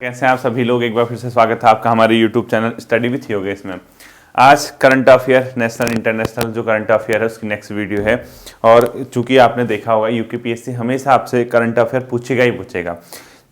कैसे हैं आप सभी लोग। एक बार फिर से स्वागत है आपका हमारे YouTube channel study with Yogesh में। आज करंट अफेयर नेशनल इंटरनेशनल जो करंट अफेयर है उसकी नेक्स्ट वीडियो है। और चूंकि आपने देखा होगा यूकेपीएससी हमेशा आपसे करंट अफेयर पूछेगा ही पूछेगा।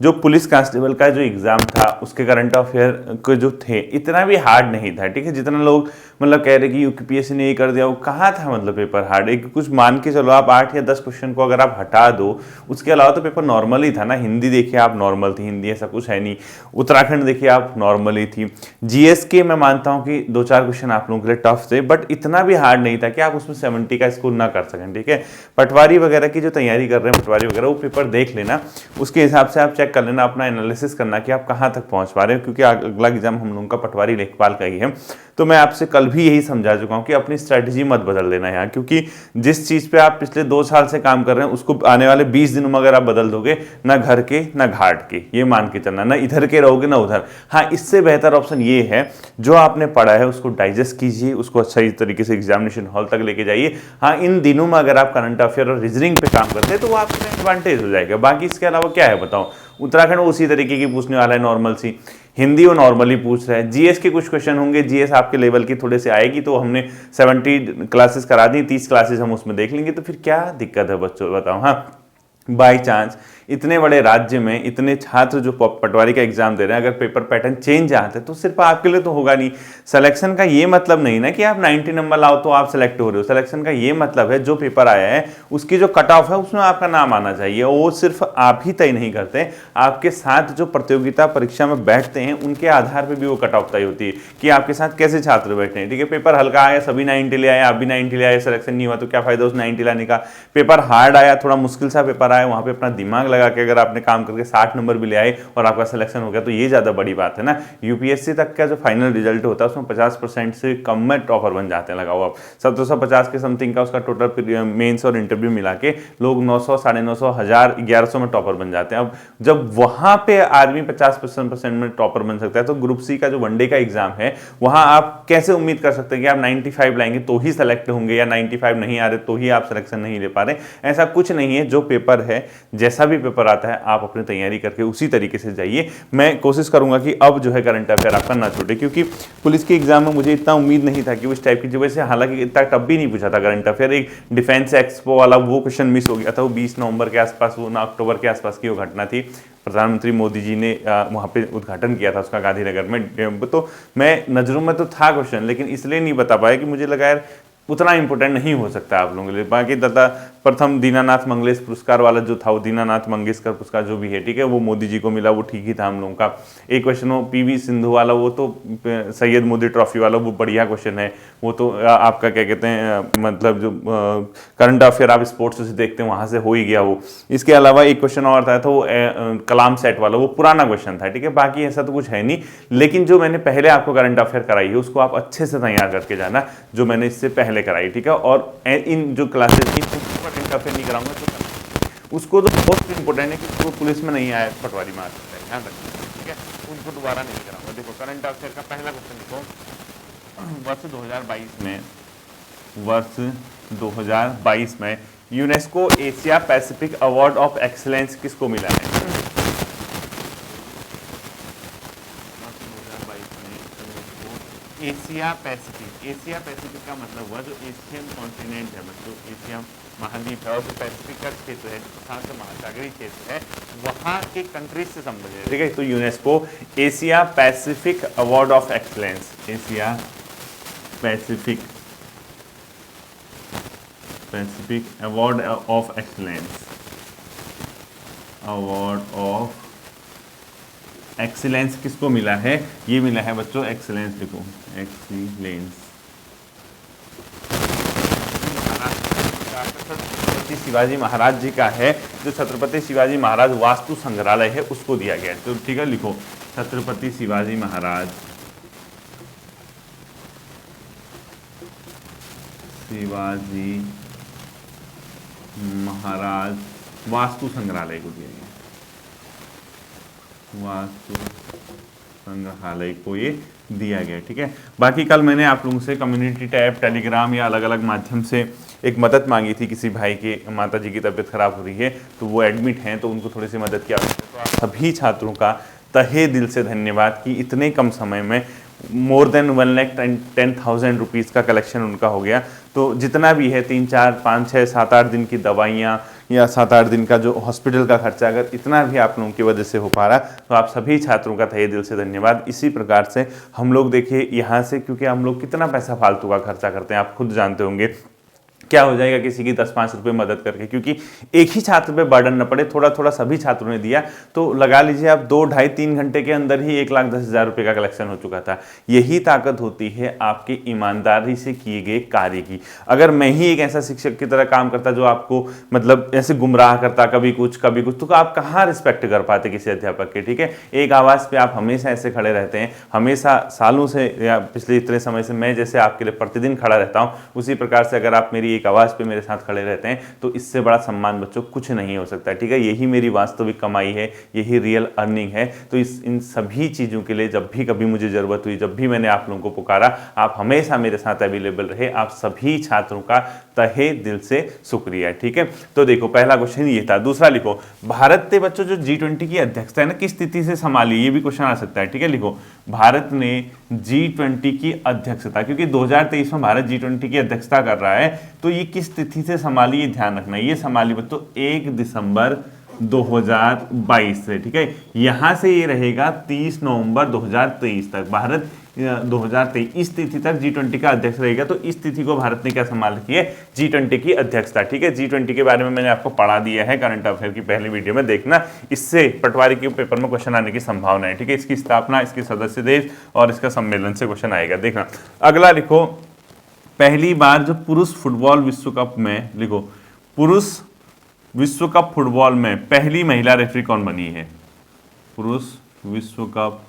जो पुलिस कांस्टेबल का जो एग्ज़ाम था उसके करंट अफेयर के जो थे इतना भी हार्ड नहीं था, ठीक है। जितना लोग मतलब कह रहे कि यूकेपीएससी ने ये कर दिया, वो कहाँ था मतलब पेपर हार्ड। एक कुछ मान के चलो आप 8 या 10 क्वेश्चन को अगर आप हटा दो, उसके अलावा तो पेपर नॉर्मल ही था ना। हिंदी देखिए आप नॉर्मल थी, हिंदी ऐसा कुछ है नहीं। उत्तराखंड देखिए आप नॉर्मल ही थी। जीएस के मैं मानता हूँ कि 2-4 क्वेश्चन आप लोगों के लिए टफ थे, बट इतना भी हार्ड नहीं था कि आप उसमें 70 का स्कोर ना कर सकें, ठीक है। पटवारी वगैरह की जो तैयारी कर रहे हैं पटवारी वगैरह, वो पेपर देख लेना, उसके हिसाब से आप चेक कर लेना, अपना एनालिसिस करना कि आप कहाँ तक पहुँच पा रहे हो, क्योंकि अगला एग्जाम हम लोगों का पटवारी लेखपाल का ही है। तो मैं आपसे कल भी यही समझा चुका हूँ कि अपनी स्ट्रैटेजी मत बदल देना यहाँ, क्योंकि जिस चीज़ पे आप पिछले 2 साल से काम कर रहे हैं उसको आने वाले 20 दिनों में अगर आप बदल दोगे, ना घर के ना घाट के, ये मान के चलना, ना इधर के रहोगे ना उधर। हाँ, इससे बेहतर ऑप्शन ये है जो आपने पढ़ा है उसको डाइजेस्ट कीजिए, उसको सही तरीके से एग्जामिनेशन हॉल तक लेके जाइए। हाँ, इन दिनों में अगर आप करंट अफेयर और रीजनिंग पे काम करते हैं तो वो आपके लिए एडवांटेज हो जाएगा। बाकी इसके अलावा क्या है बताओ। उत्तराखंड उसी तरीके की पूछने वाला है, नॉर्मल सी। हिंदी वो नॉर्मली पूछ रहा है। जीएस के कुछ क्वेश्चन होंगे, जीएस आपके लेवल की थोड़े से आएगी, तो हमने 70 क्लासेस करा दी, 30 क्लासेस हम उसमें देख लेंगे, तो फिर क्या दिक्कत है बच्चों बताओ। हाँ, बाई चांस इतने बड़े राज्य में इतने छात्र जो पटवारी का एग्जाम दे रहे हैं, अगर पेपर पैटर्न चेंज आते तो सिर्फ आपके लिए तो होगा नहीं। सिलेक्शन का ये मतलब नहीं ना कि आप 90 नंबर लाओ तो आप सिलेक्ट हो रहे हो। सिलेक्शन का ये मतलब है जो पेपर आया है उसकी जो कट ऑफ है उसमें आपका नाम आना चाहिए। वो सिर्फ आप ही तय नहीं करते, आपके साथ जो प्रतियोगिता परीक्षा में बैठते हैं उनके आधार पर भी वो कट ऑफ तय होती है कि आपके साथ कैसे छात्र बैठे हैं, ठीक है। पेपर हल्का आया, सभी 90 ले आए, आप भी 90 ले आए, सिलेक्शन नहीं हुआ तो क्या फायदा उस 90 लाने का। पेपर हार्ड आया, थोड़ा मुश्किल सा पेपर आया, वहां पे अपना दिमाग लगा के अगर आपने काम करके 60 नंबर भी ले आए और आपका सिलेक्शन हो गया तो ये ज्यादा बड़ी बात है ना। यूपीएससी तक का जो फाइनल रिजल्ट होता है उसमें 50% से कम में टॉपर बन जाते हैं। लगाओ आप 1750 के समथिंग का उसका टोटल मेंस और इंटरव्यू मिला के लोग 900, 950, 1000, 1100 में टॉपर बन जाते हैं। अब जब वहां पे आदमी 50% में टॉपर बन सकता है तो ग्रुप सी का जो वनडे का एग्जाम है वहां आप कैसे उम्मीद कर सकते हैं कि आप 95 लाएंगे तो ही सेलेक्ट होंगे, या 95 नहीं आ रहे तो ही आप सिलेक्शन नहीं ले पा रहे। ऐसा कुछ नहीं है। जो पेपर है, जैसा भी पेपर आता है, आप अपनी तैयारी करके उसी तरीके से जाइए। मैं कोशिश करूंगा कि अब जो है करंट अफेयर आपका ना छूटे, क्योंकि पुलिस के एग्जाम में मुझे इतना उम्मीद नहीं था कि उस टाइप की वजह से, हालांकि इतना टफ भी नहीं पूछा था करंट अफेयर। एक डिफेंस एक्सपो वाला वो क्वेश्चन मिस हो गया था, वो 20 नवंबर के आसपास, वो ना अक्टूबर के आसपास की वो घटना थी। प्रधानमंत्री मोदी जी ने वहाँ पे उद्घाटन किया था उसका गांधीनगर में, तो मैं नज़रों में तो था क्वेश्चन, लेकिन इसलिए नहीं बता पाया कि मुझे लगा यार उतना इंपॉर्टेंट नहीं हो सकता आप लोगों के लिए। बाकी दादा प्रथम दीनानाथ मंगलेश पुरस्कार वाला जो था, वो दीनानाथ मंगेशकर पुरस्कार जो भी है, ठीक है, वो मोदी जी को मिला, वो ठीक ही था हम लोगों का। एक क्वेश्चन वो पीवी सिंधु वाला, वो तो सैयद मोदी ट्रॉफी वाला, वो बढ़िया क्वेश्चन है। वो तो आपका क्या कहते हैं, मतलब जो करंट अफेयर आप स्पोर्ट्स से देखते हैं वहां से हो ही गया वो। इसके अलावा एक क्वेश्चन और था, तो वो कलाम सेट वाला, वो पुराना क्वेश्चन था, ठीक है। बाकी ऐसा तो कुछ है नहीं, लेकिन जो मैंने पहले आपको करंट अफेयर कराई है उसको आप अच्छे से तैयार करके जाना, जो मैंने इससे पहले कराई, ठीक है। और इन जो क्लासेस की करंट अफेयर नहीं कराऊंगा तो उसको तो बहुत इंपॉर्टेंट है कि वो पुलिस में नहीं आया, पटवारी में आ सकता है, ध्यान रखना, ठीक है। उनको दोबारा नहीं कराऊंगा। देखो करंट अफेयर का पहला क्वेश्चन देखो, वर्ष 2022 में UNESCO Asia Pacific award of excellence किसको मिला है? एशिया पैसिफिक का मतलब हुआ जो एशियन कॉन्टिनेंट है, मतलब एशिया महाद्वीप है, और जो पैसिफिक का क्षेत्र है, शांत महासागरीय क्षेत्र है, वहाँ के कंट्रीज से संबंधित है, ठीक है। तो UNESCO Asia Pacific award of excellence, Asia Pacific award of excellence, award of excellence किसको मिला है? ये मिला है बच्चों, एक्सीलेंस लिखो, एक्सीलेंस छत्रपति शिवाजी महाराज जी का है। जो छत्रपति शिवाजी महाराज वास्तु संग्रहालय है उसको दिया गया है, तो ठीक है, लिखो छत्रपति शिवाजी महाराज वास्तु संग्रहालय को दिया गया, वास्तु संग्रहालय को ये दिया गया, ठीक है। बाकी कल मैंने आप लोगों से कम्युनिटी टैब, टेलीग्राम या अलग अलग माध्यम से एक मदद मांगी थी। किसी भाई के माता जी की तबीयत खराब हो रही है तो वो एडमिट हैं, तो उनको थोड़ी सी मदद की आवश्यकता है। तो आप सभी छात्रों का तहे दिल से धन्यवाद कि इतने कम समय में मोर देन 1,10,000 रुपीज़ का कलेक्शन उनका हो गया। तो जितना भी है 3, 4, 5, 6, 7, 8 दिन की दवाइयाँ या 7, 8 दिन का जो हॉस्पिटल का खर्चा, अगर इतना भी आप लोगों की वजह से हो पा रहा, तो आप सभी छात्रों का तहे दिल से धन्यवाद। इसी प्रकार से हम लोग देखिए यहाँ से, क्योंकि हम लोग कितना पैसा फालतू का खर्चा करते हैं, आप खुद जानते होंगे क्या हो जाएगा किसी की 10-5 रुपये मदद करके, क्योंकि एक ही छात्र पे बर्डन न पड़े, थोड़ा थोड़ा सभी छात्रों ने दिया, तो लगा लीजिए आप 2, ढाई, 3 घंटे के अंदर ही 1,10,000 रुपये का कलेक्शन हो चुका था। यही ताकत होती है आपकी ईमानदारी से किए गए कार्य की। अगर मैं ही एक ऐसा शिक्षक की तरह काम करता जो आपको मतलब ऐसे गुमराह करता, कभी कुछ तो आप कहाँ रिस्पेक्ट कर पाते किसी अध्यापक के। ठीक है, एक आवाज़ पे आप हमेशा ऐसे खड़े रहते हैं, हमेशा सालों से या पिछले इतने समय से मैं जैसे आपके लिए प्रतिदिन खड़ा रहता हूँ, उसी प्रकार से अगर आप मेरी एक आवाज़ पे मेरे साथ खड़े रहते हैं, तो इससे बड़ा सम्मान बच्चों कुछ नहीं हो सकता। ठीक है, यही मेरी वास्तविक कमाई है, यही रियल अर्निंग है। तो इन सभी चीज़ों के लिए जब भी कभी मुझे ज़रूरत हुई, जब भी मैंने आप लोगों को पुकारा, आप हमेशा मेरे साथ अवेलेबल रहे। आप सभी छात्रों का तहे दिल से शुक्रिया। ठीक है, तो देखो पहला क्वेश्चन ये था। दूसरा लिखो, भारत ने बच्चों जो G20 की अध्यक्षता है ना, किस तिथि से संभाली, ये भी क्वेश्चन आ सकता है। ठीक है, लिखो भारत ने G20 की अध्यक्षता, क्योंकि 2023 में भारत G20 की अध्यक्षता कर रहा है, तो ये किस तिथि से संभाली, ये ध्यान रखना। ये संभाली बच्चों 1 दिसंबर 2022 से। ठीक है, यहां से ये रहेगा 30 नवंबर 2023 तक। भारत 2023 इस तिथि तक G20 का अध्यक्ष रहेगा। तो इस तिथि को भारत ने क्या संभाल रखी है, G20 की अध्यक्षता। ठीक है, G20 के बारे में मैंने आपको पढ़ा दिया है करंट अफेयर की पहली वीडियो में, देखना, इससे पटवारी के पेपर में क्वेश्चन आने की संभावना है। ठीक है, इसकी स्थापना, इसके सदस्य देश और इसका सम्मेलन से क्वेश्चन आएगा, देखना। अगला लिखो, पहली बार जो पुरुष फुटबॉल विश्व कप में, लिखो पुरुष विश्व कप फुटबॉल में पहली महिला रेफरी कौन बनी है। पुरुष विश्व कप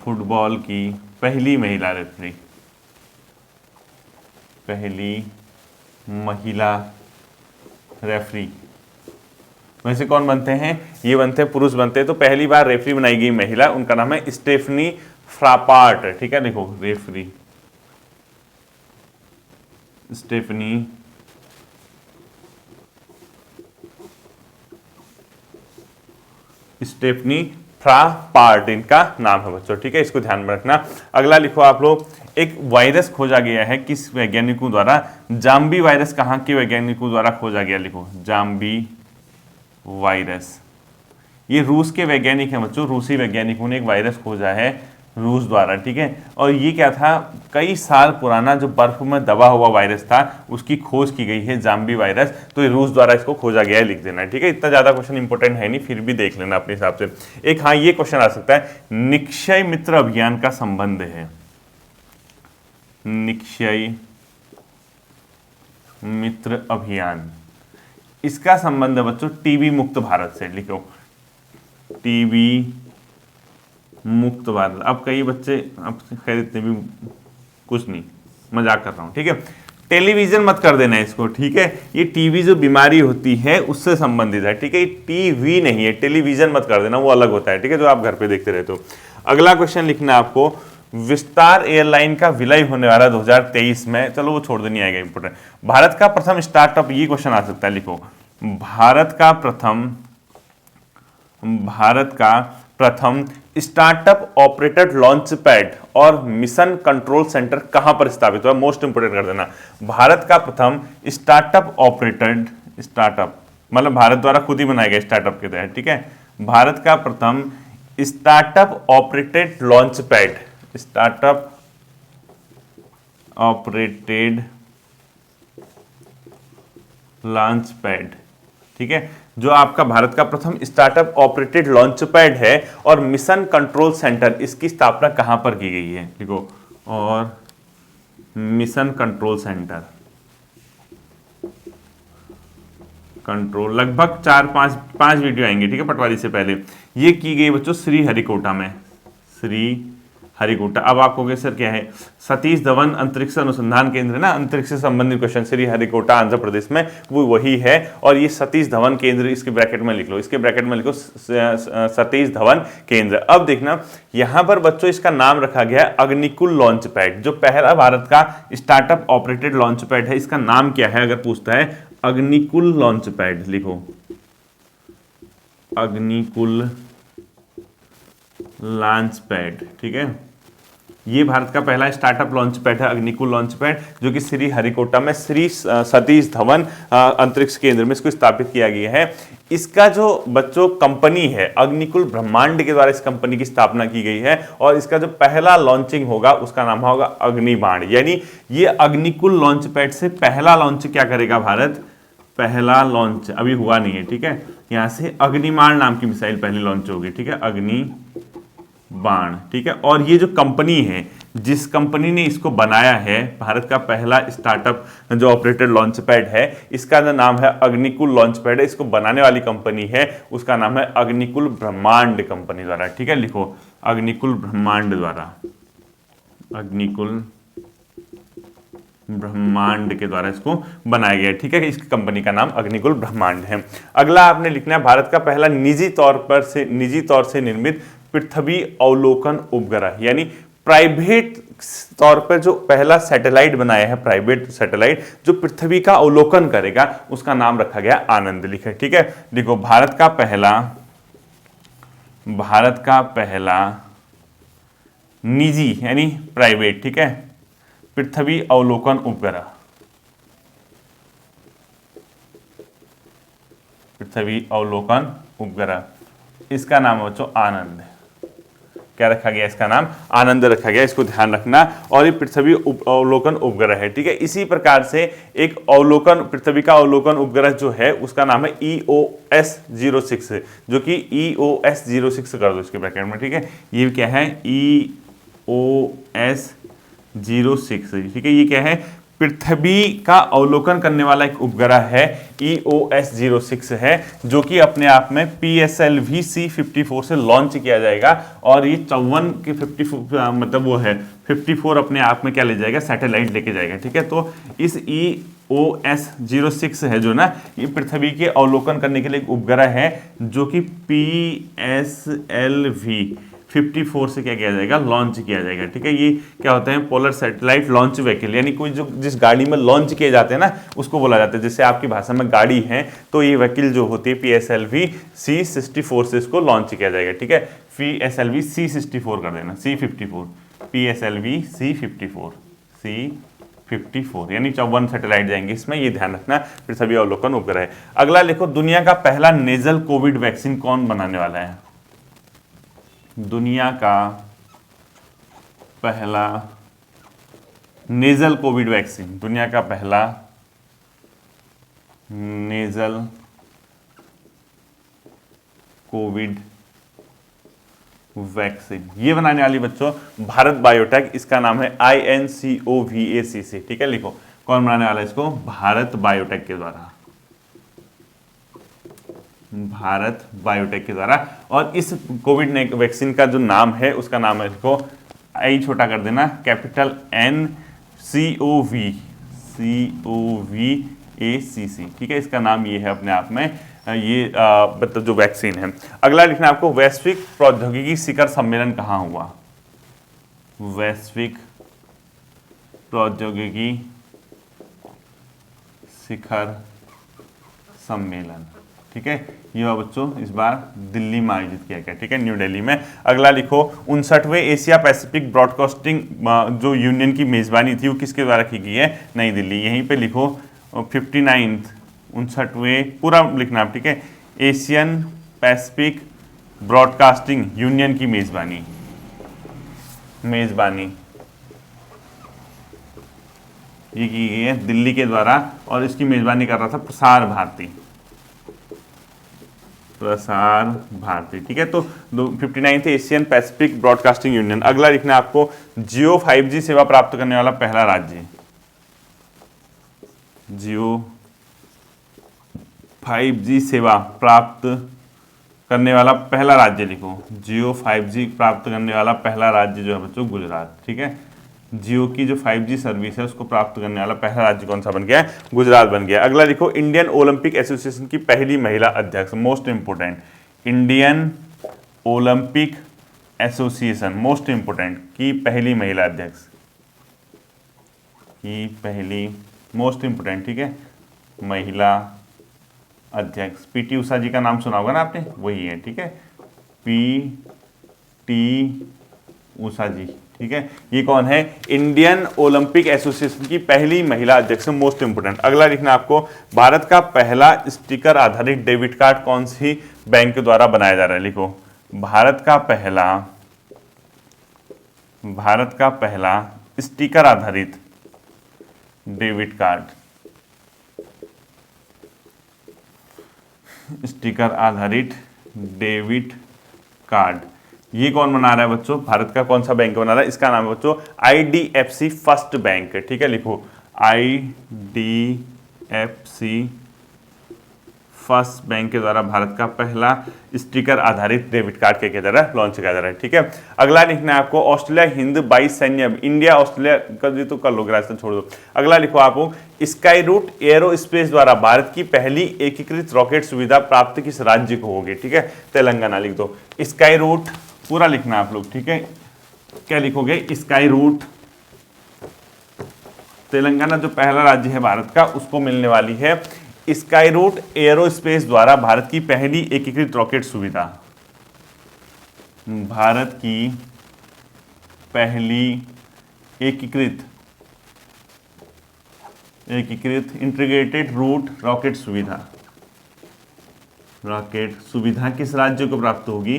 फुटबॉल की पहली महिला रेफरी, पहली महिला रेफरी वैसे कौन बनते हैं, ये बनते हैं पुरुष बनते हैं। तो पहली बार रेफरी बनाई गई महिला, उनका नाम है स्टेफनी फ्रापार्ट। ठीक है, देखो रेफरी स्टेफनी फ्रापार्ट इनका नाम है बच्चों। ठीक है, इसको ध्यान में रखना। अगला लिखो आप लोग, एक वायरस खोजा गया है किस वैज्ञानिकों द्वारा, जाम्बी वायरस कहाँ के वैज्ञानिकों द्वारा खोजा गया, लिखो जाम्बी वायरस। ये रूस के वैज्ञानिक हैं बच्चों, रूसी वैज्ञानिकों ने एक वायरस खोजा है रूस द्वारा। ठीक है, और ये क्या था, कई साल पुराना जो बर्फ में दबा हुआ वायरस था, उसकी खोज की गई है, जाम्बी वायरस। तो ये रूस द्वारा इसको खोजा गया है, लिख देना। ठीक है, इतना ज्यादा क्वेश्चन इंपॉर्टेंट है नहीं, फिर भी देख लेना अपने हिसाब से। एक हाँ ये क्वेश्चन आ सकता है, निक्षय मित्र अभियान का संबंध है, निक्षय मित्र अभियान, इसका संबंध है बच्चों टीबी मुक्त भारत से। लिखो टीबी मुक्त भारत। अब कई बच्चे, अब खैर इतने भी कुछ नहीं, मजाक कर रहा हूं। ठीक है, टेलीविजन मत कर देना इसको। ठीक है, ये टीबी जो बीमारी होती है उससे संबंधित है। ठीक है, ये टीवी नहीं है, टेलीविजन मत कर देना, वो अलग होता है। ठीक है, जो आप घर पे देखते रहते हो। अगला क्वेश्चन लिखना आपको, विस्तार एयरलाइन का विलय होने वाला 2023 में, चलो वो छोड़ देनी आएगा, इंपोर्टेंट। भारत का प्रथम स्टार्टअप, ये क्वेश्चन आ सकता है। लिखो भारत का प्रथम स्टार्टअप ऑपरेटेड लॉन्च पैड और मिशन कंट्रोल सेंटर कहां पर स्थापित हुआ, मोस्ट इंपोर्टेंट कर देना। भारत का प्रथम स्टार्टअप ऑपरेटेड, स्टार्टअप मतलब भारत द्वारा खुद ही बनाया गया स्टार्टअप के तहत। ठीक है, भारत का प्रथम startup operated launch pad, startup operated launch pad. ठीक है, जो आपका भारत का प्रथम स्टार्टअप ऑपरेटेड लॉन्च पैड है और मिशन कंट्रोल सेंटर, इसकी स्थापना कहां पर की गई है, देखो, और मिशन कंट्रोल सेंटर कंट्रोल, लगभग 4-5 वीडियो आएंगे। ठीक है, पटवारी से पहले ये की गई बच्चों श्री हरिकोटा में, श्री हरिकोटा। अब आप कहोगे सर क्या है, सतीश धवन अंतरिक्ष अनुसंधान केंद्र ना, अंतरिक्ष से संबंधित क्वेश्चन, श्री हरिकोटा आंध्र प्रदेश में, वो वही है। और ये सतीश धवन केंद्र, इसके ब्रैकेट में लिख लो, इसके ब्रैकेट में लिखो सतीश धवन केंद्र। अब देखना यहां पर बच्चों इसका नाम रखा गया है अग्निकुल लॉन्च पैड, जो पहला भारत का स्टार्टअप ऑपरेटेड लॉन्च पैड है। इसका नाम क्या है अगर पूछता है, अग्निकुल लॉन्च पैड। लिखो अग्निकुल लॉन्च पैड, ठीक है। ये भारत का पहला स्टार्टअप लॉन्च पैड है, अग्निकुल लॉन्च पैड, जो कि श्री हरिकोटा में श्री सतीश धवन अंतरिक्ष केंद्र में इसको स्थापित किया गया है। इसका जो बच्चों कंपनी है अग्निकुल ब्रह्मांड के द्वारा इस कंपनी की स्थापना की गई है, और इसका जो पहला लॉन्चिंग होगा उसका नाम होगा अग्निबाण। यानी ये अग्निकुल लॉन्च पैड से पहला लॉन्च क्या करेगा भारत, पहला लॉन्च अभी हुआ नहीं है, ठीक है। यहां से अग्निबाण नाम की मिसाइल पहली लॉन्च होगी, ठीक है, अग्निबाण, ठीक है। और ये जो कंपनी है, जिस कंपनी ने इसको बनाया है, भारत का पहला स्टार्टअप जो ऑपरेटेड लॉन्च पैड है, इसका जो नाम है अग्निकुल लॉन्च पैड है। इसको बनाने वाली कंपनी है, उसका नाम है अग्निकुल ब्रह्मांड कंपनी द्वारा, ठीक है। लिखो अग्निकुल ब्रह्मांड द्वारा, अग्निकुल ब्रह्मांड के द्वारा इसको बनाया गया है, ठीक है। इस कंपनी का नाम अग्निकुल ब्रह्मांड है। अगला आपने लिखना है भारत का पहला निजी तौर से निर्मित पृथ्वी अवलोकन उपग्रह, यानी प्राइवेट तौर पर जो पहला सैटेलाइट बनाया है, प्राइवेट सैटेलाइट जो पृथ्वी का अवलोकन करेगा, उसका नाम रखा गया आनंद, लिखे, ठीक है। देखो भारत का पहला निजी यानी प्राइवेट, ठीक है, पृथ्वी अवलोकन उपग्रह, पृथ्वी अवलोकन उपग्रह, इसका नाम है बच्चों आनंद। क्या रखा गया, इसका नाम आनंद रखा गया, इसको ध्यान रखना। और ये पृथ्वी अवलोकन उपग्रह है, ठीक है। इसी प्रकार से एक अवलोकन, पृथ्वी का अवलोकन उपग्रह जो है उसका नाम है EOS-06, जो कि EOS-06 कर दो इसके ब्रैकेट में, ठीक है। ये क्या है, EOS-06, ठीक है। ये क्या है, पृथ्वी का अवलोकन करने वाला एक उपग्रह है, EOS-06 है, जो कि अपने आप में PSLV C-54 से लॉन्च किया जाएगा। और ये 54 के 54 मतलब वो है 54 अपने आप में क्या ले जाएगा, सैटेलाइट लेके जाएगा, ठीक है। तो इस EOS-06 है जो ना, ये पृथ्वी के अवलोकन करने के लिए एक उपग्रह है, जो कि PSLV 54 से क्या किया जाएगा, लॉन्च किया जाएगा, ठीक है। ये क्या होते हैं, पोलर सैटेलाइट लॉन्च व्हीकल, यानी कोई जो जिस गाड़ी में लॉन्च किए जाते हैं ना, उसको बोला जाता है। जैसे आपकी भाषा में गाड़ी है, तो ये व्हीकल जो होती है PSLV C-64 से इसको लॉन्च किया जाएगा, ठीक है। PSLV C-64 कर देना, C-54, PSLV C-54 यानी 54 सैटेलाइट जाएंगे इसमें, ये ध्यान रखना, पृथ्वी अवलोकन उपग्रह है। अगला लिखो, दुनिया का पहला नेजल कोविड वैक्सीन कौन बनाने वाला है, दुनिया का पहला नेजल कोविड वैक्सीन, दुनिया का पहला नेजल कोविड वैक्सीन, ये बनाने वाली बच्चों भारत बायोटेक, इसका नाम है INCOVACC, ठीक है। लिखो कौन बनाने वाला है इसको, भारत बायोटेक के द्वारा, भारत बायोटेक के द्वारा। और इस कोविड वैक्सीन का जो नाम है उसका नाम है, इसको आई छोटा कर देना, कैपिटल NCOVACC, ठीक है। इसका नाम ये है अपने आप में, ये मतलब जो वैक्सीन है। अगला लिखना आपको, वैश्विक प्रौद्योगिकी शिखर सम्मेलन कहाँ हुआ, वैश्विक प्रौद्योगिकी शिखर सम्मेलन, ठीक है। ये हुआ बच्चों इस बार दिल्ली में आयोजित किया गया, ठीक है, न्यू दिल्ली में। अगला लिखो, 59वें एशिया पैसिफिक ब्रॉडकास्टिंग जो यूनियन की मेजबानी थी वो किसके द्वारा की गई है, नई दिल्ली। यहीं पे लिखो 59वें पूरा लिखना आप, ठीक है, एशियन पैसिफिक ब्रॉडकास्टिंग यूनियन की मेजबानी ये की गई है दिल्ली के द्वारा, और इसकी मेजबानी कर रहा था प्रसार भारती, ठीक है। तो 59th Asian Pacific broadcasting union. अगला लिखना है आपको, जियो 5G सेवा प्राप्त करने वाला पहला राज्य, जियो 5G सेवा प्राप्त करने वाला पहला राज्य लिखो, जियो 5G प्राप्त करने वाला पहला राज्य जो है बच्चों गुजरात, ठीक है। जियो की जो 5G सर्विस है उसको प्राप्त करने वाला पहला राज्य कौन सा बन गया है, गुजरात बन गया। अगला लिखो, इंडियन ओलंपिक एसोसिएशन की पहली महिला अध्यक्ष, most important, Indian Olympic association most important की पहली महिला अध्यक्ष, की पहली मोस्ट इंपोर्टेंट, ठीक है, महिला अध्यक्ष। PT उषा जी का नाम सुना होगा ना आपने, वही है, ठीक है, PT टी ऊषा जी, ठीक है। ये कौन है? इंडियन ओलंपिक एसोसिएशन की पहली महिला अध्यक्ष, मोस्ट इंपोर्टेंट। अगला लिखना आपको, भारत का पहला स्टिकर आधारित डेबिट कार्ड कौन सी बैंक के द्वारा बनाया जा रहा है? लिखो, भारत का पहला स्टिकर आधारित डेबिट कार्ड, स्टिकर आधारित डेबिट कार्ड, ये कौन बना रहा है बच्चों? भारत का कौन सा बैंक बना रहा है? इसका नाम है बच्चों IDFC फर्स्ट बैंक, ठीक है। लिखो, IDFC फर्स्ट बैंक के द्वारा भारत का पहला स्टिकर आधारित डेबिट कार्ड के द्वारा लॉन्च किया जा रहा है, ठीक है। अगला लिखना है आपको, ऑस्ट्रेलिया हिंद वायु सैन्य, इंडिया ऑस्ट्रेलिया कर तो कर लो, राजस्थान छोड़ दो। अगला लिखो आपको, स्काई रूट एरोस्पेस द्वारा भारत की पहली एकीकृत रॉकेट सुविधा प्राप्त किस राज्य को होगी? ठीक है, तेलंगाना लिख दो। स्काई रूट पूरा लिखना आप लोग, ठीक है। क्या लिखोगे? स्काई रूट, तेलंगाना जो पहला राज्य है भारत का, उसको मिलने वाली है स्काई रूट एरोस्पेस द्वारा भारत की पहली एकीकृत रॉकेट सुविधा, भारत की पहली एकीकृत इंटीग्रेटेड रूट रॉकेट सुविधा किस राज्य को प्राप्त होगी?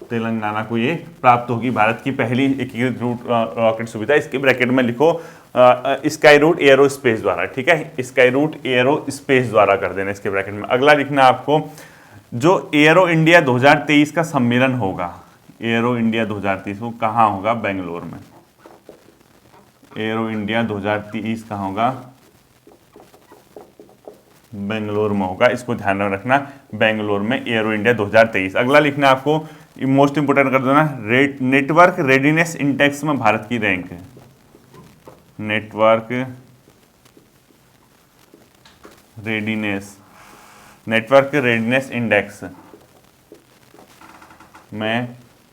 तेलंगाना को ये प्राप्त होगी, भारत की पहली एकीकृत रूट रॉकेट सुविधा। इसके ब्रैकेट में लिखो स्काई रूट एरोस्पेस द्वारा, ठीक है। स्काई रूट एरोस्पेस द्वारा कर देना इसके ब्रैकेट में। अगला लिखना आपको, जो एरो इंडिया 2023 का सम्मेलन होगा, एरो इंडिया 2023 वो कहाँ होगा? बेंगलोर में। एरो इंडिया 2023 कहाँ होगा? बेंगलोर में होगा, इसको ध्यान में रखना, बेंगलोर में एरो इंडिया 2023। अगला लिखना आपको, मोस्ट इंपोर्टेंट कर देना, नेटवर्क रेडीनेस इंडेक्स में भारत की रैंक है, नेटवर्क रेडीनेस इंडेक्स में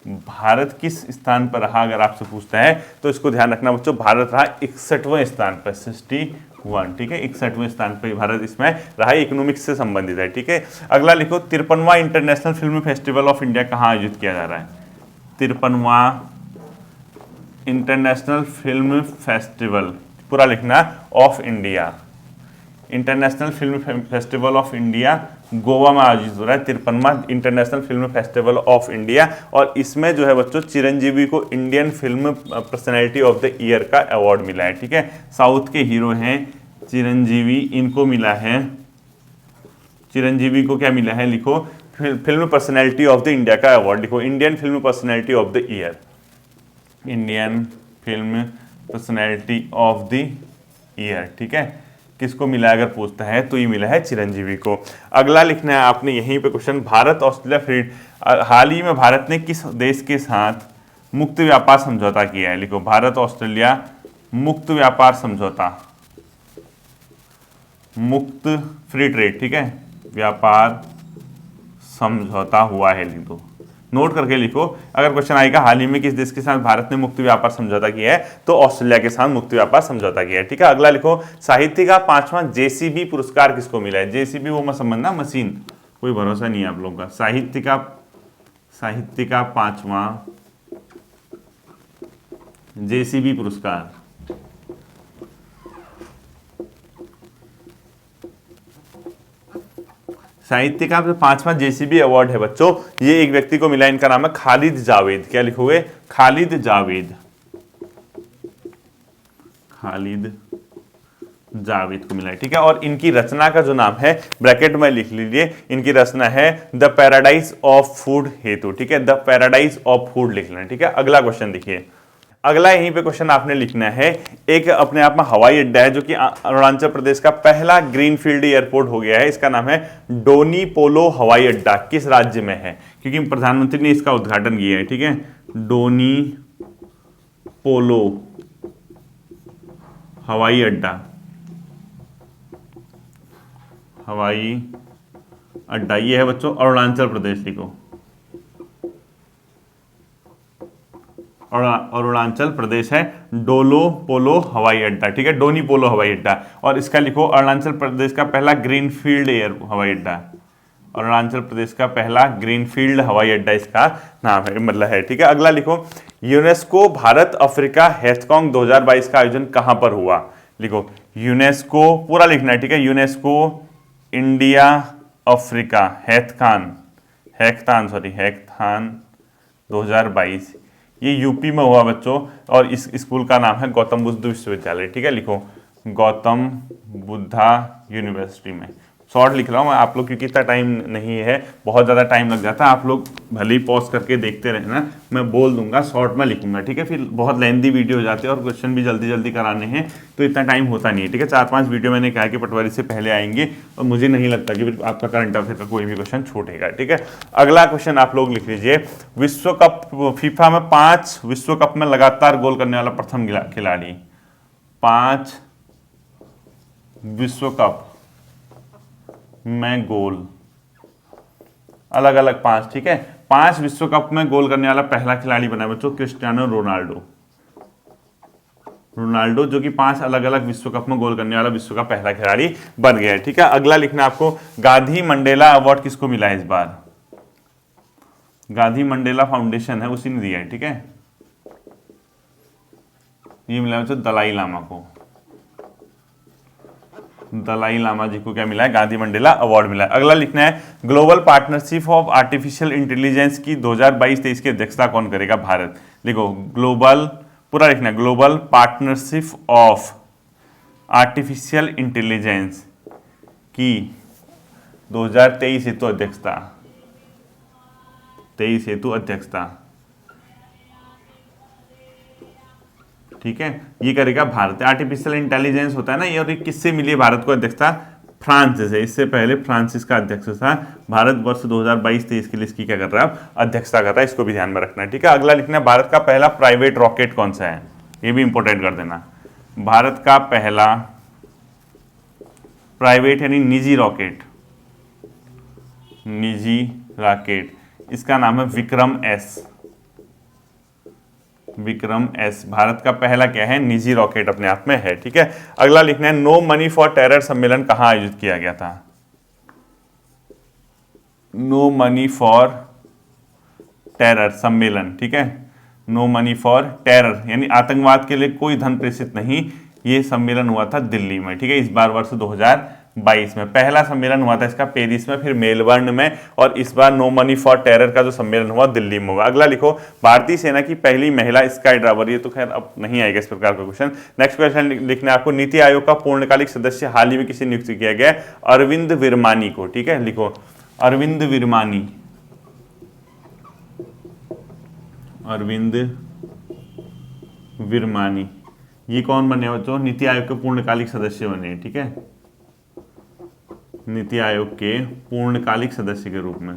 भारत किस स्थान पर रहा? अगर आपसे पूछता है तो इसको ध्यान रखना बच्चों, भारत रहा 61वें स्थान पर, 61, ठीक है। 61वें स्थान पर भारत इसमें रहा, इकोनॉमिक्स से संबंधित है, ठीक है। अगला लिखो, 53वां international film festival of India कहाँ आयोजित किया जा रहा है? 53वां इंटरनेशनल फिल्म फेस्टिवल, पूरा लिखना, of India, international film festival of India Goa में आयोजित हो रहा है, 53वां international film festival of India. और इसमें जो है बच्चों, चिरंजीवी को Indian film personality of the year का अवार्ड मिला है, ठीक है। साउथ के हीरो हैं चिरंजीवी, इनको मिला है, चिरंजीवी को क्या मिला है? लिखो, film personality of the India का अवार्ड, लिखो Indian film personality of the year, Indian film personality of the year, ठीक है। किसको मिला अगर पूछता है तो ये मिला है चिरंजीवी को। अगला लिखना है आपने यहीं पे क्वेश्चन, भारत ऑस्ट्रेलिया फ्री, हाल ही में भारत ने किस देश के साथ मुक्त व्यापार समझौता किया है? लिखो, भारत ऑस्ट्रेलिया मुक्त व्यापार समझौता, मुक्त फ्री ट्रेड, ठीक है, व्यापार समझौता हुआ है, लिख दो, नोट करके लिखो। अगर क्वेश्चन आएगा हाल ही में किस देश के साथ भारत ने मुक्त व्यापार समझौता किया है, तो ऑस्ट्रेलिया के साथ मुक्त व्यापार समझौता किया है, ठीक है। अगला लिखो, साहित्य का 5वां JCB पुरस्कार किसको मिला है? JCB वो समझना, मशीन, कोई भरोसा नहीं है आप लोगों का। साहित्य का 5वां JCB पुरस्कार, साहित्य का 5वां JCB अवार्ड है बच्चों, ये एक व्यक्ति को मिला, इनका नाम है खालिद जावेद। क्या लिखोगे? खालिद जावेद को मिला है, ठीक है। और इनकी रचना का जो नाम है ब्रैकेट में लिख लीजिए, इनकी रचना है द पैराडाइज ऑफ फूड हेतु, ठीक है, द पैराडाइज ऑफ फूड लिख लेना, ठीक है। अगला क्वेश्चन देखिए, अगला यहीं पे क्वेश्चन आपने लिखना है, एक अपने आप में हवाई अड्डा है जो कि अरुणाचल प्रदेश का पहला ग्रीनफील्ड एयरपोर्ट हो गया है, इसका नाम है डोनी पोलो हवाई अड्डा, किस राज्य में है? क्योंकि प्रधानमंत्री ने इसका उद्घाटन किया है, ठीक है। डोनी पोलो हवाई अड्डा ये है बच्चों अरुणाचल प्रदेश, लिखो अरुणाचल प्रदेश है डोलो पोलो हवाई अड्डा, ठीक है, डोनी पोलो हवाई अड्डा। और इसका लिखो अरुणाचल प्रदेश का पहला ग्रीनफील्ड एयर हवाई अड्डा, अरुणाचल प्रदेश का पहला ग्रीनफील्ड हवाई अड्डा इसका नाम है, मतलब है। ठीक है, अगला लिखो, यूनेस्को भारत अफ्रीका हैकाथॉन 2022 का आयोजन कहां पर हुआ? लिखो, यूनेस्को पूरा लिखना है। ठीक है, यूनेस्को इंडिया अफ्रीका हैकाथॉन 2022 ये यूपी में हुआ बच्चों, और इस स्कूल का नाम है गौतम बुद्ध विश्वविद्यालय। ठीक है, लिखो गौतम बुद्धा यूनिवर्सिटी में। शॉर्ट लिख रहा हूँ मैं, आप लोग क्योंकि इतना टाइम नहीं है, बहुत ज़्यादा टाइम लग जाता है, आप लोग भले ही पॉज करके देखते रहना, मैं बोल दूंगा, शॉर्ट में लिखूंगा। ठीक है, फिर बहुत लेंथी वीडियो हो जाती है और क्वेश्चन भी जल्दी जल्दी कराने हैं तो इतना टाइम होता नहीं है। ठीक है, 4-5 वीडियो मैंने कहा कि पटवारी से पहले आएंगे और मुझे नहीं लगता कि फिर आपका करंट अफेयर का कोई भी क्वेश्चन छूटेगा। ठीक है, अगला क्वेश्चन आप लोग लिख लीजिए, विश्व कप फीफा में 5 विश्व कप में लगातार गोल करने वाला प्रथम खिलाड़ी, 5 विश्व कप में गोल, अलग अलग 5। ठीक है, 5 विश्व कप में गोल करने वाला पहला खिलाड़ी बना बच्चों क्रिस्टियानो रोनाल्डो, जो कि 5 अलग अलग विश्व कप में गोल करने वाला विश्व का पहला खिलाड़ी बन गया है। ठीक है, अगला लिखना आपको, गांधी मंडेला अवार्ड किसको मिला है इस बार? गांधी मंडेला फाउंडेशन है, उसी ने दिया है। ठीक है, ये मिला बच्चों दलाई लामा को, दलाई लामा जी को क्या मिला है? गांधी मंडेला अवार्ड मिला है। अगला लिखना है, global partnership of artificial intelligence की 2022-23 की अध्यक्षता कौन करेगा? भारत। लिखो ग्लोबल, पूरा लिखना है, global partnership of artificial intelligence की 2023 हेतु अध्यक्षता, 23 हेतु अध्यक्षता। ठीक है, ये करेगा भारत। आर्टिफिशियल इंटेलिजेंस होता है ना ये, और ये किससे मिली है भारत को अध्यक्षता? फ्रांस से। इससे पहले फ्रांसिस का अध्यक्ष था, भारत वर्ष 2022-23 के लिए इसकी क्या कर रहा है? अध्यक्षता कर रहा है, इसको भी ध्यान में रखना है। ठीक है, अगला लिखना है, भारत का पहला प्राइवेट रॉकेट कौन सा है? ये भी इंपॉर्टेंट कर देना, भारत का पहला प्राइवेट यानी निजी रॉकेट, निजी रॉकेट, इसका नाम है विक्रम एस। भारत का पहला क्या है? निजी रॉकेट अपने आप में है। ठीक है, अगला लिखना है, नो मनी फॉर टेरर सम्मेलन कहां आयोजित किया गया था? नो मनी फॉर टेरर सम्मेलन। ठीक है, नो मनी फॉर टेरर यानी आतंकवाद के लिए कोई धन प्रेषित नहीं, ये सम्मेलन हुआ था दिल्ली में। ठीक है, इस बार वर्ष 2022 में पहला सम्मेलन हुआ था इसका पेरिस में, फिर मेलबर्न में, और इस बार नो मनी फॉर टेरर का जो सम्मेलन हुआ दिल्ली में हुआ। अगला लिखो, भारतीय सेना की पहली महिला स्काई ड्राइवर, ये तो खैर अब नहीं आएगा इस प्रकार का क्वेश्चन। नेक्स्ट क्वेश्चन लिखना है आपको, नीति आयोग का पूर्णकालिक सदस्य हाल ही में किसे नियुक्त किया गया? अरविंद विरमानी को। ठीक है, लिखो अरविंद विरमानी, ये कौन बने बच्चों? नीति आयोग के पूर्णकालिक सदस्य बने। ठीक है, नीति आयोग के पूर्णकालिक सदस्य के रूप में,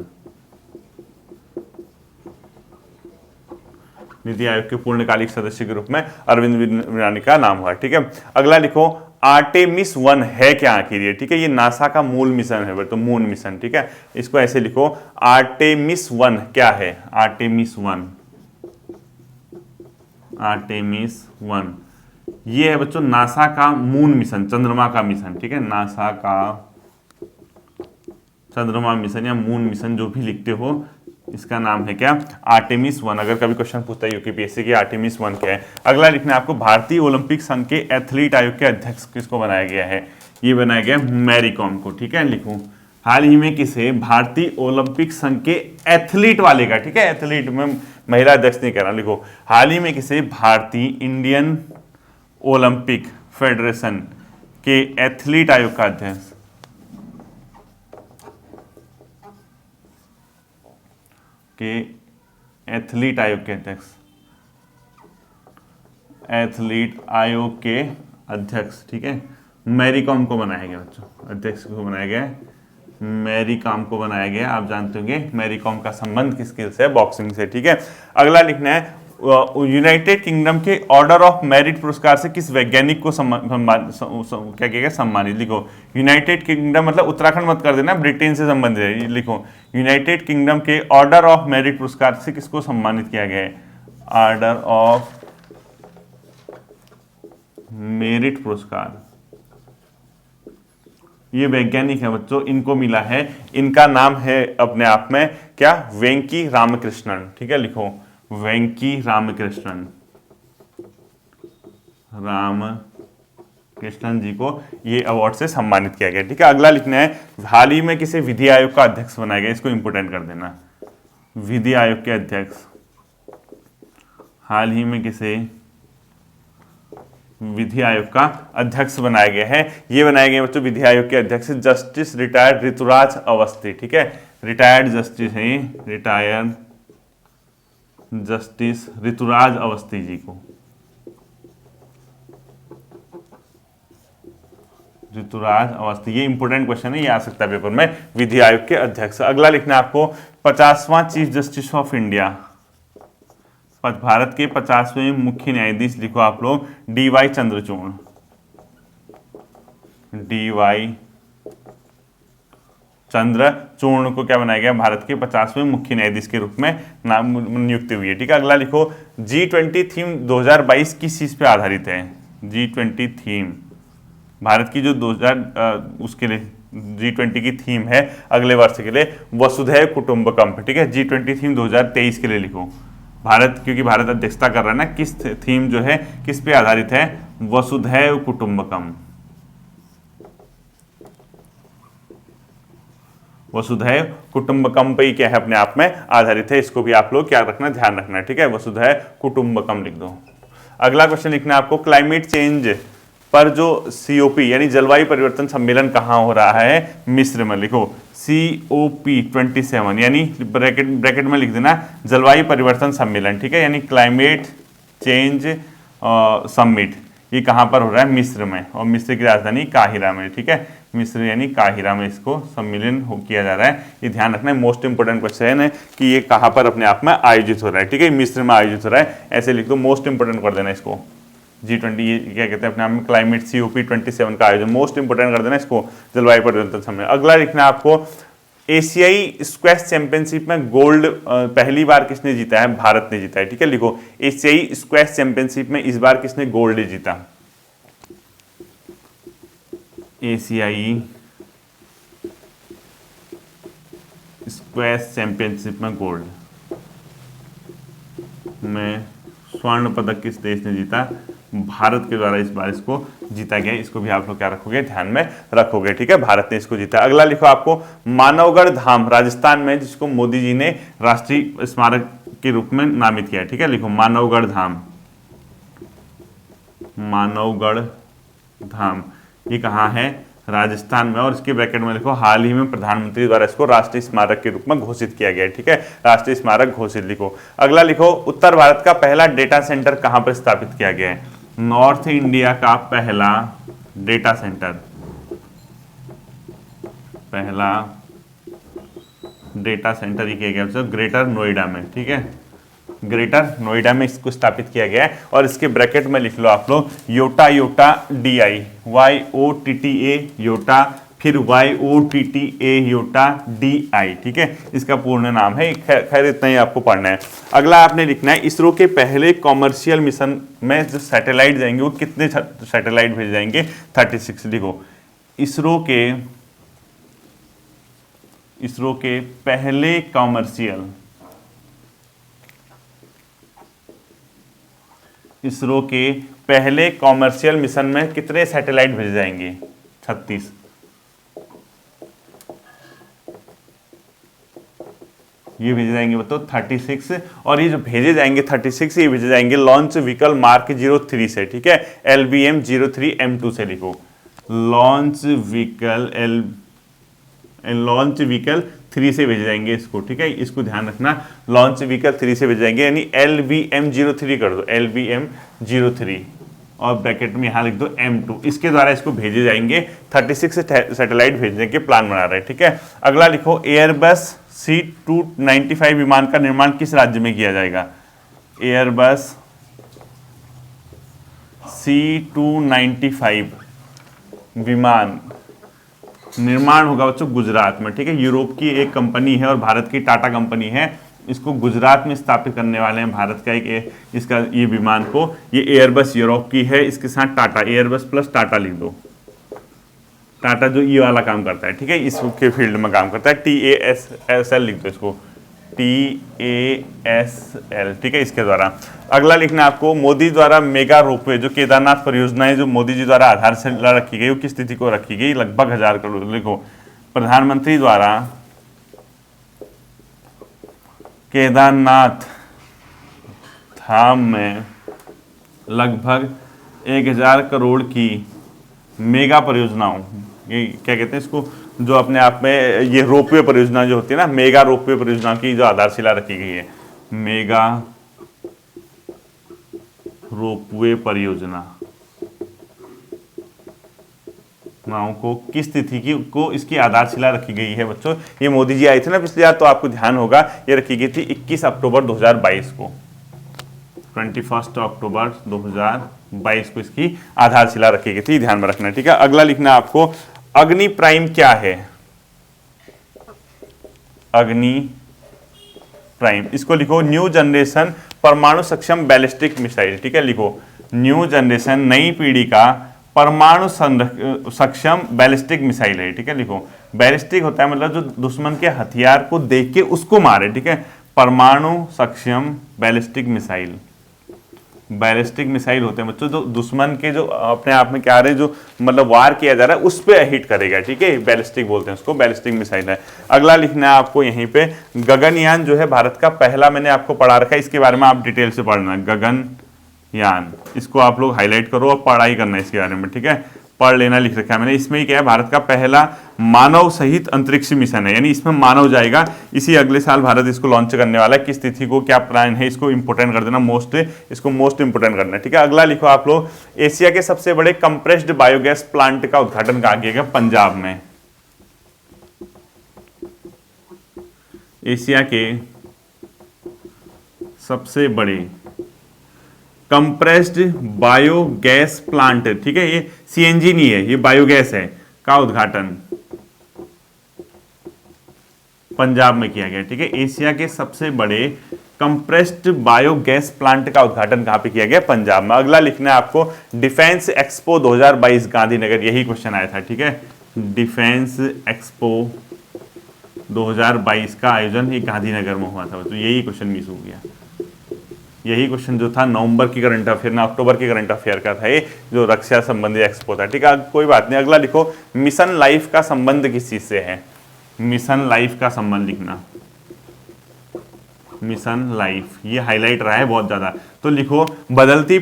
नीति आयोग के पूर्णकालिक सदस्य के रूप में अरविंद विरमानी का नाम हुआ। ठीक है, अगला लिखो, आर्टेमिस 1 है क्या आखिर ये? ठीक है, ये नासा का मूल मिशन है, तो मून मिशन। ठीक है, इसको ऐसे लिखो, आर्टेमिस 1 क्या है? आर्टेमिस 1 ये है बच्चों नासा का मून मिशन, चंद्रमा का मिशन। ठीक है, नासा का चंद्रमा मिशन या मून मिशन, जो भी लिखते हो, इसका नाम है क्या? आर्टेमिस 1। अगर कभी क्वेश्चन पूछता है यूपीपीएससी की आर्टेमिस 1 क्या है। अगला लिखना है आपको, भारतीय ओलंपिक संघ के एथलीट आयोग के अध्यक्ष किसको बनाया गया है? ये बनाया गया मैरी कॉम को। ठीक है, लिखूं हाल ही में किसे? भारतीय ओलंपिक संघ के एथलीट वाले का। ठीक है, एथलीट में महिला अध्यक्ष नहीं कहना, लिखो हाल ही में किसे? भारतीय इंडियन ओलंपिक फेडरेशन के एथलीट आयोग का अध्यक्ष, के एथलीट आयोग के अध्यक्ष, एथलीट आयोग के अध्यक्ष। ठीक है, मैरी कॉम को बनाया गया बच्चों, अध्यक्ष को बनाया गया मैरी कॉम को बनाया गया। आप जानते होंगे मैरी कॉम का संबंध किस स्किल से? बॉक्सिंग से। ठीक है, अगला लिखना है, यूनाइटेड किंगडम के ऑर्डर ऑफ मेरिट पुरस्कार से किस वैज्ञानिक को क्या किया गया? सम्मानित। लिखो यूनाइटेड किंगडम, मतलब उत्तराखंड मत कर देना, ब्रिटेन से संबंधित है। लिखो यूनाइटेड किंगडम के ऑर्डर ऑफ मेरिट पुरस्कार से किसको सम्मानित किया गया है? ऑर्डर ऑफ मेरिट पुरस्कार ये वैज्ञानिक है बच्चों, इनको मिला है, इनका नाम है अपने आप में क्या, वेंकी रामकृष्णन। ठीक है, लिखो वेंकी रामकृष्णन, रामकृष्णन जी को ये अवार्ड से सम्मानित किया गया। ठीक है, अगला लिखना है, हाल ही में किसे विधि आयोग का अध्यक्ष बनाया गया, इसको इंपोर्टेंट कर देना। विधि आयोग के अध्यक्ष, हाल ही में किसे विधि आयोग का अध्यक्ष बनाया गया है, ये बनाए गए बच्चों विधि आयोग के अध्यक्ष जस्टिस रिटायर्ड ऋतुराज अवस्थी। ठीक है, रिटायर्ड जस्टिस है, रिटायर्ड जस्टिस ऋतुराज अवस्थी जी को, ऋतुराज अवस्थी, ये इंपोर्टेंट क्वेश्चन है, ये आ सकता है पेपर में, विधि आयोग के अध्यक्ष। अगला लिखना है आपको 50वां chief justice of India, Bharat के 50वें मुख्य न्यायाधीश, लिखो आप लोग डी.वाई. चंद्रचूड़, डी.वाई. चंद्रचूड़ को क्या बनाया गया, भारत के 50वें मुख्य न्यायाधीश के रूप में नाम नियुक्ति हुई है। ठीक है, अगला लिखो G20 थीम 2022 किस चीज पे आधारित है, G20 थीम, भारत की जो 2000 उसके लिए G20 की थीम है अगले वर्ष के लिए वसुधैव कुटुंबकम। ठीक है, G20 थीम 2023 के लिए लिखो, भारत, क्योंकि भारत अध्यक्षता कर रहा है ना, किस थीम जो है किस पे आधारित है, वसुधैव कुटुंबकम, वसुधैव कुटुंबकम पे ही क्या है अपने आप में आधारित है, इसको भी आप लोग क्या रखना, ध्यान रखना। ठीक है, वसुधैव कुटुंबकम लिख दो। अगला क्वेश्चन लिखना है आपको, क्लाइमेट चेंज पर जो COP यानी जलवायु परिवर्तन सम्मेलन कहाँ हो रहा है, मिस्र में, लिखो COP27 यानी ब्रैकेट में लिख देना जलवायु परिवर्तन सम्मेलन। ठीक है, यानी क्लाइमेट चेंज समिट, ये कहाँ पर हो रहा है, मिस्र में, और मिस्र की राजधानी काहिरा में। ठीक है, मिस्र यानी काहिरा में इसको सम्मेलन किया जा रहा है, ये ध्यान रखना है, मोस्ट इंपोर्टेंट क्वेश्चन है कि ये कहाँ पर अपने आप में आयोजित हो रहा है। ठीक है, मिस्र में आयोजित हो रहा है, ऐसे लिख दो, मोस्ट इंपोर्टेंट कर देना इसको। G20 ये क्या कहते हैं अपने आप में, क्लाइमेट COP27 का आयोजन, मोस्ट इंपोर्टेंट कर देना इसको, जलवायु परिवर्तन सम्मेलन। अगला लिखना है आपको, एशियाई स्क्वैश चैंपियनशिप में गोल्ड पहली बार किसने जीता है, भारत ने जीता है। ठीक है, लिखो एशियाई स्क्वैश चैंपियनशिप में इस बार किसने गोल्ड जीता, एशियाई स्क्वैश चैंपियनशिप में गोल्ड में स्वर्ण पदक किस देश ने जीता, भारत के द्वारा इस बार इसको जीता गया, इसको भी आप लोग क्या रखोगे, ध्यान में रखोगे। ठीक है, भारत ने इसको जीता। अगला लिखो आपको, मानवगढ़ धाम राजस्थान में, जिसको मोदी जी ने राष्ट्रीय स्मारक के रूप में नामित किया है। ठीक है, लिखो मानवगढ़ धाम, मानवगढ़ धाम, ये कहाँ है, राजस्थान में, और इसके ब्रैकेट में लिखो हाल ही में प्रधानमंत्री द्वारा इसको राष्ट्रीय स्मारक के रूप में घोषित किया गया है। ठीक है, राष्ट्रीय स्मारक घोषित लिखो। अगला लिखो, उत्तर भारत का पहला डेटा सेंटर कहां पर स्थापित किया गया है, नॉर्थ इंडिया का पहला डेटा सेंटर, पहला डेटा सेंटर ही किया गया ग्रेटर नोएडा में। ठीक है, ग्रेटर नोएडा में इसको स्थापित किया गया है, और इसके ब्रैकेट में लिख लो आप लोग yotta, yotta DI, YOTTA yotta, फिर YOTTA योटा DI। ठीक है, इसका पूर्ण नाम है, खैर इतना ही आपको पढ़ना है। अगला आपने लिखना है, इसरो के पहले कॉमर्शियल मिशन में जो सैटेलाइट जाएंगे वो कितने सैटेलाइट भेजे जाएंगे, 36। लिखो इसरो के पहले कॉमर्शियल, इसरो के पहले कॉमर्शियल मिशन में कितने सैटेलाइट भेजे जाएंगे, 36। ये भेजे जाएंगे बताओ 36, और ये जो भेजे जाएंगे 36 ये भेजे जाएंगे लॉन्च व्हीकल मार्क 03 से। ठीक है, LBM 03M2 से लिखो, लॉन्च व्हीकल 3 से भेजे जाएंगे इसको। ठीक है, इसको ध्यान रखना, लॉन्च व्हीकल 3 से भेजे जाएंगे, यानी LBM 03 कर दो, LBM 03, और ब्रैकेट में यहाँ लिख दो M2, इसके द्वारा इसको भेजे जाएंगे, 36 सैटेलाइट भेजने के प्लान बना रहे हैं। ठीक है, अगला लिखो, एयरबस C295 विमान का निर्माण किस राज्य में किया जाएगा, एयरबस C295 विमान निर्माण होगा बच्चों गुजरात में। ठीक है, यूरोप की एक कंपनी है और भारत की टाटा कंपनी है, इसको गुजरात में स्थापित करने वाले हैं, भारत का एक इसका ये विमान को, ये एयरबस यूरोप की है, इसके साथ टाटा, एयरबस प्लस टाटा लिख दो, टाटा जो ई वाला काम करता है, ठीक है, इसके फील्ड में काम करता है, TASL लिख दो इसको, TASL, ठीक है, इसके द्वारा। अगला लिखना आपको, मोदी द्वारा मेगा रोपवे जो केदारनाथ परियोजना है, जो मोदी जी द्वारा आधारशिला रखी गई, वो किस तिथि को रखी गई? लगभग 1000 करोड़। लिखो, प्रधानमंत्री द्वारा केदारनाथ धाम में लगभग 1000 करोड़ की मेगा परियोजनाओं, ये क्या कहते हैं इसको, जो अपने आप में ये रोपवे परियोजना जो होती है ना, मेगा रोपवे परियोजना की जो आधारशिला रखी गई है, मेगा रोपवे परियोजना को किस तिथि की को इसकी आधारशिला रखी गई है बच्चों? ये मोदी जी आए थे ना पिछले बार, तो आपको ध्यान होगा ये रखी गई थी 21 अक्टूबर 2022 को, 21 अक्टूबर 2022 को इसकी आधारशिला रखी गई थी, ध्यान में रखना, ठीक है। अगला लिखना आपको, अग्नि प्राइम क्या है? अग्नि प्राइम, इसको लिखो न्यू जनरेशन परमाणु सक्षम बैलिस्टिक मिसाइल, ठीक है, लिखो न्यू जनरेशन नई पीढ़ी का परमाणु सक्षम बैलिस्टिक मिसाइल है, ठीक है, लिखो बैलिस्टिक होता है मतलब जो दुश्मन के हथियार को देख के उसको मारे, ठीक है, परमाणु सक्षम बैलिस्टिक मिसाइल। बैलिस्टिक मिसाइल होते हैं बच्चों जो दुश्मन के जो अपने आप में क्या रहे, जो मतलब वार किया जा रहा है उस पर हिट करेगा, ठीक है, बैलिस्टिक बोलते हैं उसको, बैलिस्टिक मिसाइल है। अगला लिखना है आपको यहीं पे, गगनयान जो है भारत का पहला, मैंने आपको पढ़ा रखा है, इसके बारे में आप डिटेल से पढ़ना, गगनयान, इसको आप लोग हाईलाइट करो और पढ़ाई करना इसके बारे में, ठीक है, पढ़ लेना, लिख रखा है मैंने। इसमें ही क्या है, भारत का पहला मानव सहित अंतरिक्ष मिशन है, यानी इसमें मानव जाएगा, इसी अगले साल भारत इसको लॉन्च करने वाला है। किस तिथि को, क्या प्लान है, इसको इंपोर्टेंट कर देना, इसको मोस्ट इंपोर्टेंट करना है, ठीक है। अगला लिखो आप लोग, एशिया के सबसे बड़े कंप्रेस्ड बायोगैस प्लांट का उद्घाटन कहाँ किया गया? पंजाब में। एशिया के सबसे बड़े कंप्रेस्ड बायोगैस प्लांट, ठीक है, ये सीएनजी नहीं है, ये बायोगैस है, का उद्घाटन पंजाब में किया गया, ठीक है। एशिया के सबसे बड़े कंप्रेस्ड बायोगैस प्लांट का उद्घाटन कहां पे किया गया? पंजाब में। अगला लिखना है आपको, डिफेंस एक्सपो 2022 गांधीनगर, यही क्वेश्चन आया था, ठीक है, डिफेंस एक्सपो 2022 का आयोजन ये गांधीनगर में हुआ था, तो यही क्वेश्चन मिस हो गया। यही क्वेश्चन जो था नवंबर की करंट अफेयर ना अक्टूबर की करंट अफेयर का था, ये जो रक्षा संबंधी एक्सपो था, ठीक है, कोई बात नहीं। अगला लिखो, मिशन लाइफ का संबंध किस चीज से है? मिशन लाइफ का संबंध लिखना, मिशन लाइफ, ये हाईलाइट रहा है बहुत ज्यादा, तो लिखो बदलती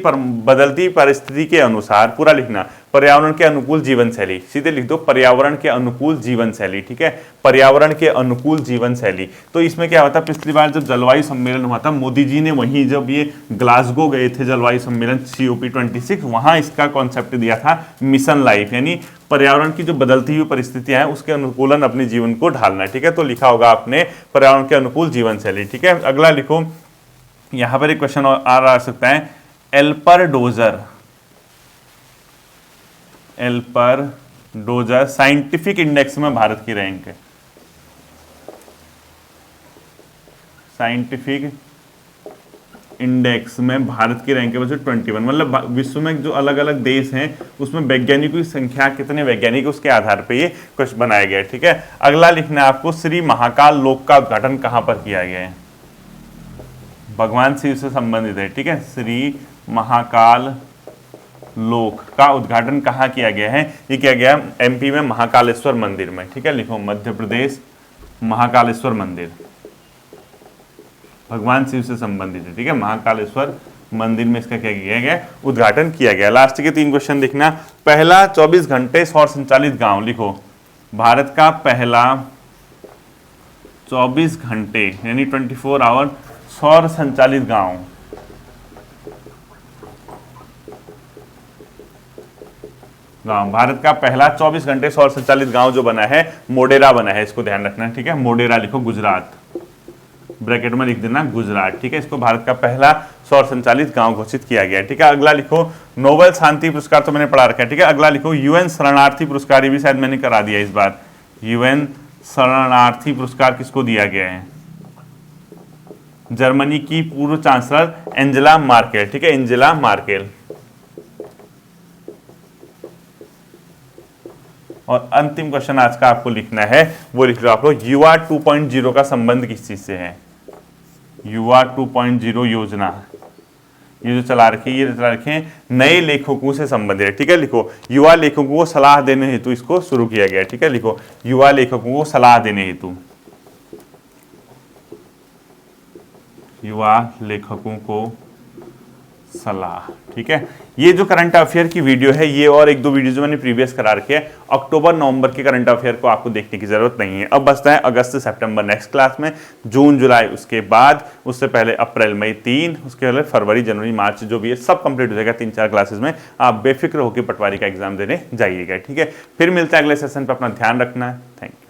परिस्थिति के अनुसार, पूरा लिखना, पर्यावरण के अनुकूल जीवन शैली, सीधे लिख दो पर्यावरण के अनुकूल जीवन शैली, ठीक है, पर्यावरण के अनुकूल जीवन शैली। तो इसमें क्या होता, पिछली बार जब जलवायु सम्मेलन हुआ था, मोदी जी ने वहीं जब ये ग्लासगो गए थे जलवायु सम्मेलन COP26, वहां इसका कॉन्सेप्ट दिया था मिशन लाइफ, यानी पर्यावरण की जो बदलती हुई परिस्थितियां हैं उसके अनुकूलन अपने जीवन को ढालना, ठीक है, तो लिखा होगा आपने पर्यावरण के अनुकूल जीवन शैली, ठीक है। अगला लिखो, यहां पर एक क्वेश्चन आ सकता है, एल्पर डोजर साइंटिफिक इंडेक्स में भारत की रैंक है, साइंटिफिक इंडेक्स में भारत की रैंक है बच्चों 21, मतलब विश्व में जो अलग अलग देश हैं उसमें वैज्ञानिकों की संख्या, कितने वैज्ञानिक, उसके आधार पे ये क्वेश्चन बनाया गया है, ठीक है। अगला लिखना है आपको, श्री महाकाल लोक का उद्घाटन कहां पर किया गया है? भगवान शिव से संबंधित है, ठीक है, श्री महाकाल लोक का उद्घाटन कहाँ किया गया है? ये किया गया MP में महाकालेश्वर मंदिर में, ठीक है, लिखो मध्य प्रदेश महाकालेश्वर मंदिर, भगवान शिव से संबंधित है, ठीक है, महाकालेश्वर मंदिर में इसका क्या किया गया? उद्घाटन किया गया। लास्ट के 3 क्वेश्चन देखना, पहला 24 घंटे सौर संचालित गांव, लिखो भारत का पहला 24 घंटे यानी 24 आवर सौर संचालित गांव, भारत का पहला 24 घंटे सौर संचालित गांव जो बना है, मोडेरा बना है, इसको ध्यान रखना, ठीक है, मोडेरा लिखो, गुजरात, ब्रैकेट में लिख देना गुजरात, ठीक है, इसको भारत का पहला सौर संचालित गांव घोषित किया गया है, ठीक है। अगला लिखो, नोबेल शांति पुरस्कार तो मैंने पढ़ा रखा है, ठीक है। अगला लिखो, UN शरणार्थी पुरस्कार, ये भी शायद मैंने करा दिया इस बार, UN शरणार्थी पुरस्कार किसको दिया गया है? जर्मनी की पूर्व चांसलर एंजेला मार्केल, ठीक है, एंजेला मार्केल। और अंतिम क्वेश्चन आज का आपको लिखना है, वो लिख लो आप लोग, युवा 2.0 का संबंध किस चीज से है? युवा 2.0 योजना ये जो चला रखी है, ये चला रखे हैं नए लेखकों से संबंधित है। ठीक है, लिखो युवा लेखकों को सलाह देने हेतु इसको शुरू किया गया। ठीक है, लिखो युवा लेखकों को सलाह देने हेतु, युवा लेखकों को सलाह। ठीक है, ये जो करंट अफेयर की वीडियो है, ये और एक दो वीडियो जो मैंने प्रीवियस करा रखे हैं, अक्टूबर नवंबर के करंट अफेयर को आपको देखने की जरूरत नहीं है। अब बचता है अगस्त सितंबर नेक्स्ट क्लास में, जून जुलाई उसके बाद, उससे पहले अप्रैल मई 3, उसके पहले फरवरी जनवरी मार्च जो भी है सब कंप्लीट हो जाएगा 3-4 क्लासेस में। आप बेफिक्र होकर पटवारी का एग्जाम देने जाइएगा। ठीक है, फिर मिलते हैं अगले सेशन पर, अपना ध्यान रखना है। Thank you.